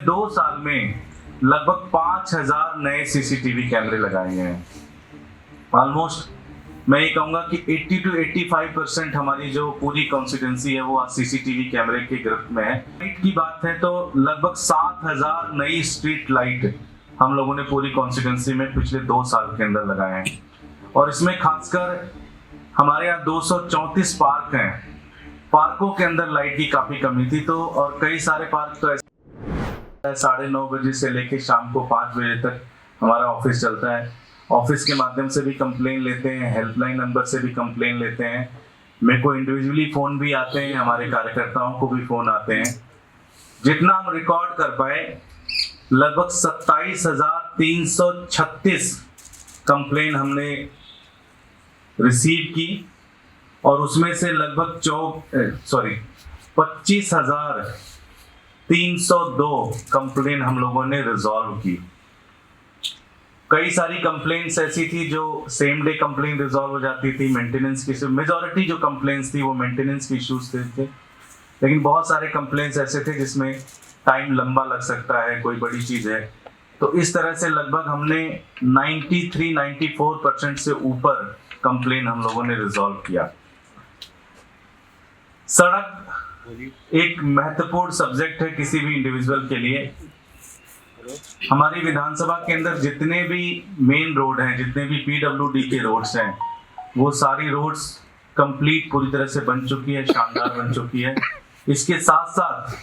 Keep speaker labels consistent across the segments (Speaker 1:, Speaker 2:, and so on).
Speaker 1: 2 साल में लगभग 5,000 नए सीसीटीवी कैमरे लगाए गए हैं। ऑलमोस्ट मैं ये कहूंगा कि 80 to 85% हमारी जो पूरी कॉन्स्टिट्यूंसी है वो आज सीसीटीवी कैमरे के गिरफ्त में है। लाइट की बात है तो लगभग 7,000 नई स्ट्रीट लाइट हम लोगों ने पूरी कॉन्स्टिट्यूंसी में पिछले 2 साल के अंदर लगाए हैं। और इसमें खासकर हमारे यहाँ 234 पार्क हैं। पार्कों के अंदर लाइट की काफी कमी थी, तो और कई सारे पार्क तो ऐसे 9:30 बजे से लेकर शाम को 5 बजे तक हमारा ऑफिस चलता है। ऑफिस के माध्यम से भी कंप्लेन लेते हैं, हेल्पलाइन नंबर से भी कंप्लेन लेते हैं। मेरे को इंडिविजुअली फोन भी आते हैं, हमारे कार्यकर्ताओं को भी फोन आते हैं। जितना हम रिकॉर्ड कर पाए लगभग 27,336 कंप्लेन हमने रिसीव की और उसमें से लगभग 25,302 कंप्लेन हम लोगों ने रिजॉल्व की। कई सारी कंप्लेंट्स ऐसी थी जो सेम डे कंप्लेन रिजॉल्व हो जाती थी। मेंटेनेंस की मेजॉरिटी जो कंप्लेंट्स थी वो मेंटेनेंस की इश्यूज थे, लेकिन बहुत सारे कंप्लेंट्स ऐसे थे जिसमें टाइम लंबा लग सकता है, कोई बड़ी चीज है। तो इस तरह से लगभग हमने 93-94% से ऊपर कंप्लेन हम लोगों ने रिजॉल्व किया। सड़क एक महत्वपूर्ण सब्जेक्ट है किसी भी इंडिविजुअल के लिए। हमारी विधानसभा के अंदर जितने भी मेन रोड हैं, जितने भी पीडब्ल्यूडी के रोड्स हैं, वो सारी रोड्स कंप्लीट पूरी तरह से बन चुकी है, शानदार बन चुकी है। इसके साथ साथ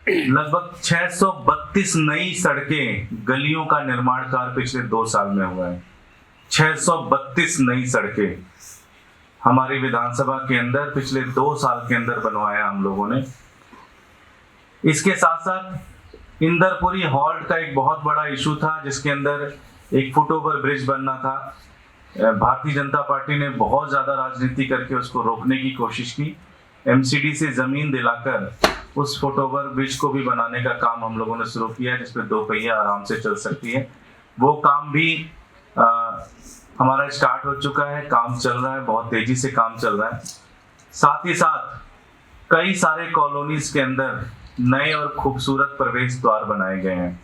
Speaker 1: लगभग 632 नई सड़कें, गलियों का निर्माण कार्य पिछले 2 साल में हुआ है। 632 नई सड़कें हमारी विधानसभा के अंदर पिछले 2 साल के अंदर बनवाया हम लोगों ने। इसके साथ साथ इंदरपुरी हॉल्ट का एक बहुत बड़ा इशू था, जिसके अंदर एक फुटओवर ब्रिज बनना था। भारतीय जनता पार्टी ने बहुत ज्यादा राजनीति करके उसको रोकने की कोशिश की। एमसीडी से जमीन दिलाकर उस फुटओवर ब्रिज को भी बनाने का काम हम लोगों ने शुरू किया है, जिसमें 2 पहिया आराम से चल सकती है। वो काम भी हमारा स्टार्ट हो चुका है, काम चल रहा है, बहुत तेजी से काम चल रहा है। साथ ही साथ कई सारे कॉलोनीज के अंदर नए और खूबसूरत प्रवेश द्वार बनाए गए हैं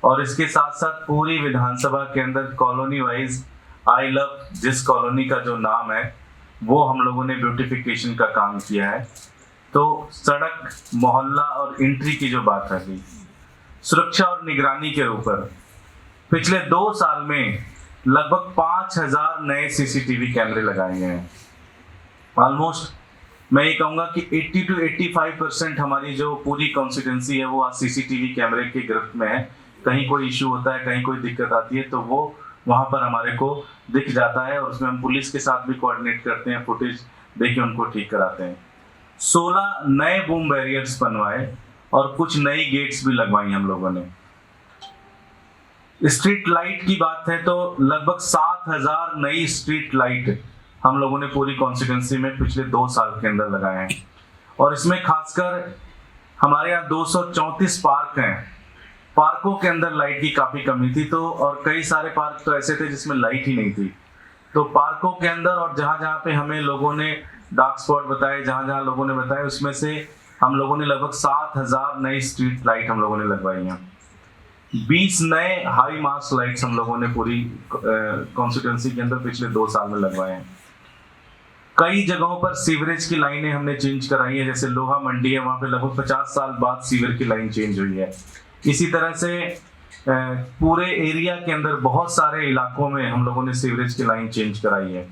Speaker 1: और इसके साथ साथ पूरी विधानसभा के अंदर कॉलोनी वाइज आई लव जिस कॉलोनी का जो नाम है वो हम लोगों ने ब्यूटिफिकेशन का काम किया है। तो सड़क, मोहल्ला और एंट्री की जो बात है, सुरक्षा और निगरानी के ऊपर पिछले 2 साल में लगभग 5,000 नए सीसीटीवी कैमरे लगाए गए हैं। ऑलमोस्ट मैं ये कहूंगा कि 80 to 85% हमारी जो पूरी कॉन्स्टिट्यूंसी है वो आज सीसीटीवी कैमरे के गिरफ्त में है। कहीं कोई इशू होता है, कहीं कोई दिक्कत आती है तो वो वहां पर हमारे को दिख जाता है और उसमें हम पुलिस के साथ भी कोऑर्डिनेट करते हैं, फुटेज देके उनको ठीक कराते हैं। 16 नए बूम बैरियर्स बनवाए और कुछ नई गेट्स भी लगवाई हम लोगों ने। स्ट्रीट लाइट की बात है तो लगभग 7,000 नई स्ट्रीट लाइट हम लोगों ने पूरी कॉन्स्टिट्यूंसी में पिछले 2 साल के अंदर लगाए हैं। और इसमें खासकर हमारे यहाँ 234 पार्क हैं। पार्कों के अंदर लाइट की काफी कमी थी, तो और कई सारे पार्क तो ऐसे थे जिसमें लाइट ही नहीं थी। तो पार्कों के अंदर और जहां जहां पे हमें लोगों ने डार्क स्पॉट बताए, जहां जहां लोगों ने बताया, उसमें से हम लोगों ने लगभग 7,000 नई स्ट्रीट लाइट हम लोगों ने लगवाई हैं। 20 नए हाई मास्ट लाइट्स हम लोगों ने पूरी कॉन्स्टिट्यूंसी के अंदर पिछले 2 साल में लगवाए हैं। कई जगहों पर सीवरेज की लाइनें हमने चेंज कराई है, जैसे लोहा मंडी है, वहां पे लगभग 50 साल बाद सीवर की लाइन चेंज हुई है। इसी तरह से पूरे एरिया के अंदर बहुत सारे इलाकों में हम लोगों ने सीवरेज की लाइन चेंज कराई है।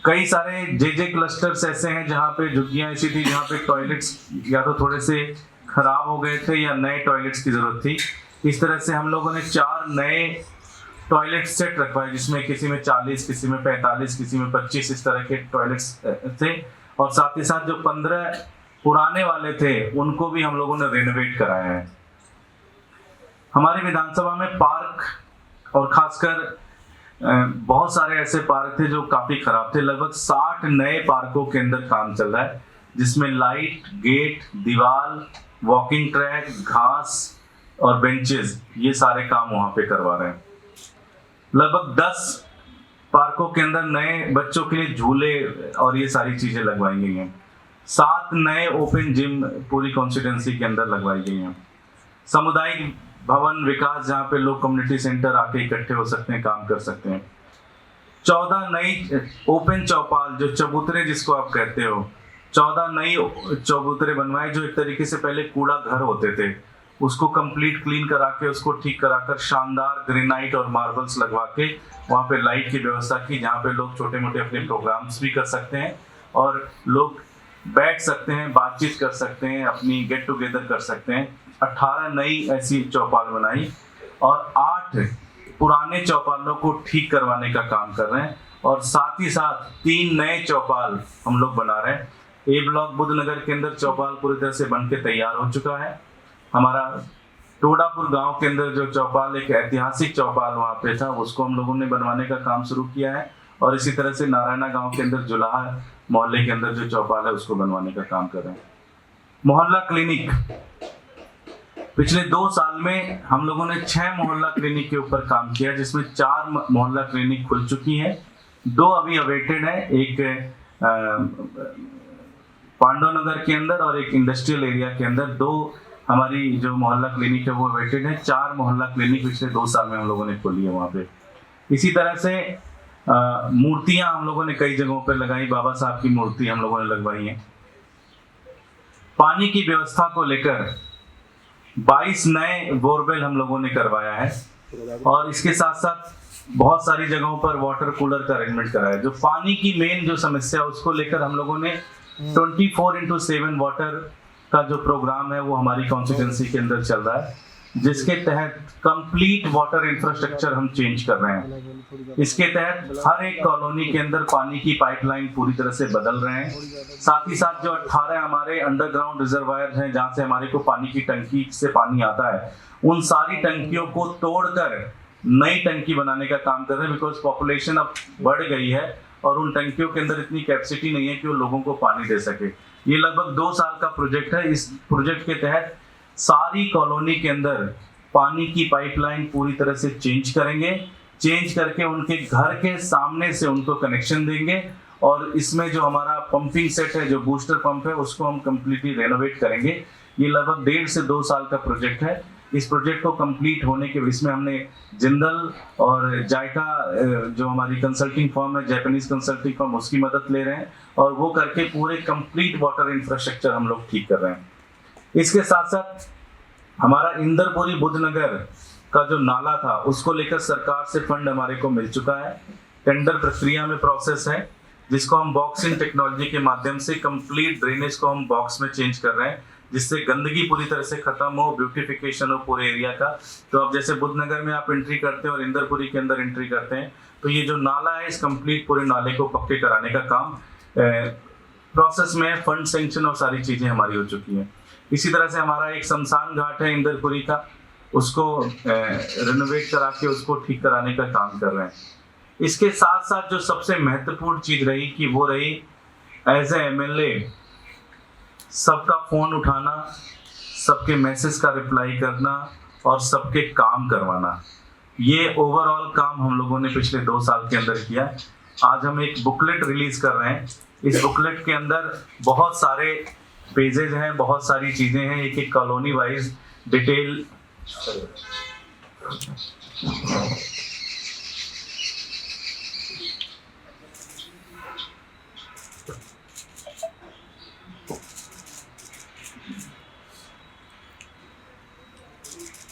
Speaker 1: कई सारे जे क्लस्टर्स ऐसे हैं जहां पे झुग्गियां ऐसी थी जहां पे टॉयलेट्स या तो थोड़े से खराब हो गए थे या नए टॉयलेट्स की जरूरत थी। इस तरह से हम लोगों ने 4 नए टॉयलेट सेट रखवाए, जिसमें किसी में 40, किसी में 45, किसी में 25 इस तरह के टॉयलेट्स थे। और साथ ही साथ जो 15 पुराने वाले थे उनको भी हम लोगों ने रेनोवेट कराया है। हमारी विधानसभा में पार्क और खासकर बहुत सारे ऐसे पार्क थे जो काफी खराब थे। लगभग 60 नए पार्कों के अंदर काम चल रहा है, जिसमें लाइट, गेट, दीवार, वॉकिंग ट्रैक, घास और बेंचेस, ये सारे काम वहां पे करवा रहे हैं। लगभग 10 पार्कों के अंदर नए बच्चों के लिए झूले और ये सारी चीजें लगवाई गई हैं। 7 नए ओपन जिम पूरी कॉन्स्टिट्यूंसी के अंदर लगवाई गई हैं। सामुदायिक भवन विकास जहाँ पे लोग कम्युनिटी सेंटर आके इकट्ठे हो सकते हैं, काम कर सकते हैं। 14 नई ओपन चौपाल, जो चबूतरे जिसको आप कहते हो, 14 नई चबूतरे बनवाए, जो एक तरीके से पहले कूड़ा घर होते थे, उसको कंप्लीट क्लीन करा के, उसको ठीक कराकर शानदार ग्रेनाइट और मार्बल्स लगवा के वहाँ पे लाइट की व्यवस्था की, जहाँ पे लोग छोटे मोटे अपने प्रोग्राम्स भी कर सकते हैं और लोग बैठ सकते हैं, बातचीत कर सकते हैं, अपनी गेट टुगेदर कर सकते हैं। 18 नई ऐसी चौपाल बनाई और 8 पुराने चौपालों को ठीक करवाने का काम कर रहे हैं और साथ ही साथ 3 नए चौपाल हम लोग बना रहे हैं। ए ब्लॉक बुद्धनगर के अंदर चौपाल पूरी तरह से बन के तैयार हो चुका है। हमारा टोडापुर गांव के अंदर जो चौपाल, एक ऐतिहासिक चौपाल वहां पे था, उसको हम लोगों ने बनवाने का काम शुरू किया है और इसी तरह से नारायणा गांव के अंदर जुलाहा मोहल्ले के अंदर जो चौपाल है उसको बनवाने का काम कर रहे हैं। मोहल्ला क्लिनिक, पिछले 2 साल में हम लोगों ने 6 मोहल्ला क्लिनिक के ऊपर काम किया, जिसमें 4 मोहल्ला क्लिनिक खुल चुकी हैं, 2 अभी अवेटेड है, एक पांडवनगर के अंदर और एक इंडस्ट्रियल एरिया के अंदर। 2 हमारी जो मोहल्ला क्लिनिक है वो अवेटेड है। 4 मोहल्ला क्लिनिक पिछले 2 साल में हम लोगों ने खोली है वहाँ पे। इसी तरह से मूर्तियां हम लोगों ने कई जगहों पर लगाई, बाबा साहब की मूर्ति हम लोगों ने लगवाई है। पानी की व्यवस्था को लेकर 22 नए बोरवेल हम लोगों ने करवाया है और इसके साथ साथ बहुत सारी जगहों पर वाटर कूलर का अरेंजमेंट करा है। जो पानी की मेन जो समस्या है उसको लेकर हम लोगों ने 24/7 वाटर का जो प्रोग्राम है वो हमारी कॉन्स्टिट्यूंसी के अंदर चल रहा है, जिसके तहत कंप्लीट वाटर इंफ्रास्ट्रक्चर हम चेंज कर रहे हैं। इसके तहत हर एक कॉलोनी के अंदर पानी की पाइपलाइन पूरी तरह से बदल रहे हैं। साथ ही साथ जो 18 हमारे अंडरग्राउंड रिजर्वायर हैं जहां से हमारे को पानी की टंकी से पानी आता है, उन सारी टंकियों को तोड़कर नई टंकी बनाने का काम कर रहे हैं, बिकॉज पॉपुलेशन अब बढ़ गई है और उन टंकियों के अंदर इतनी कैपेसिटी नहीं है कि वो लोगों को पानी दे सके। ये लगभग 2 साल का प्रोजेक्ट है। इस प्रोजेक्ट के तहत सारी कॉलोनी के अंदर पानी की पाइपलाइन पूरी तरह से चेंज करेंगे, चेंज करके उनके घर के सामने से उनको कनेक्शन देंगे और इसमें जो हमारा पंपिंग सेट है, जो बूस्टर पंप है, उसको हम कंप्लीटली रेनोवेट करेंगे। ये लगभग 1.5 से 2 साल का प्रोजेक्ट है। इस प्रोजेक्ट को कंप्लीट होने के इसमें हमने जिंदल और जायका जो हमारी कंसल्टिंग फर्म है, जापानीज कंसल्टिंग फर्म, उसकी मदद ले रहे हैं और वो करके पूरे कंप्लीट वाटर इंफ्रास्ट्रक्चर हम लोग ठीक कर रहे हैं। इसके साथ साथ हमारा इंदरपुरी बुद्धनगर का जो नाला था उसको लेकर सरकार से फंड हमारे को मिल चुका है। टेंडर प्रक्रिया में प्रोसेस है, जिसको हम बॉक्सिंग टेक्नोलॉजी के माध्यम से कंप्लीट ड्रेनेज को हम बॉक्स में चेंज कर रहे हैं, जिससे गंदगी पूरी तरह से खत्म हो, ब्यूटिफिकेशन हो पूरे एरिया का। तो अब जैसे बुद्धनगर में आप एंट्री करते हैं और इंदरपुरी के अंदर एंट्री करते हैं, तो ये जो नाला है इस कंप्लीट पूरे नाले को पक्के कराने का काम प्रोसेस में, फंड सेंक्शन और सारी चीजें हमारी हो चुकी हैं। इसी तरह से हमारा एक शमशान घाट है इंदरपुरी का, उसको रेनोवेट करा के उसको ठीक कराने का काम कर रहे हैं। इसके साथ साथ जो सबसे महत्वपूर्ण चीज रही कि वो रही एज ए एमएलए सबका फोन उठाना, सबके मैसेज का रिप्लाई करना और सबके काम करवाना। ये ओवरऑल काम हम लोगों ने पिछले 2 साल के अंदर किया। आज हम एक बुकलेट रिलीज कर रहे हैं। इस बुकलेट के अंदर बहुत सारे पेजेज हैं, बहुत सारी चीजें हैं, एक एक कॉलोनी वाइज डिटेल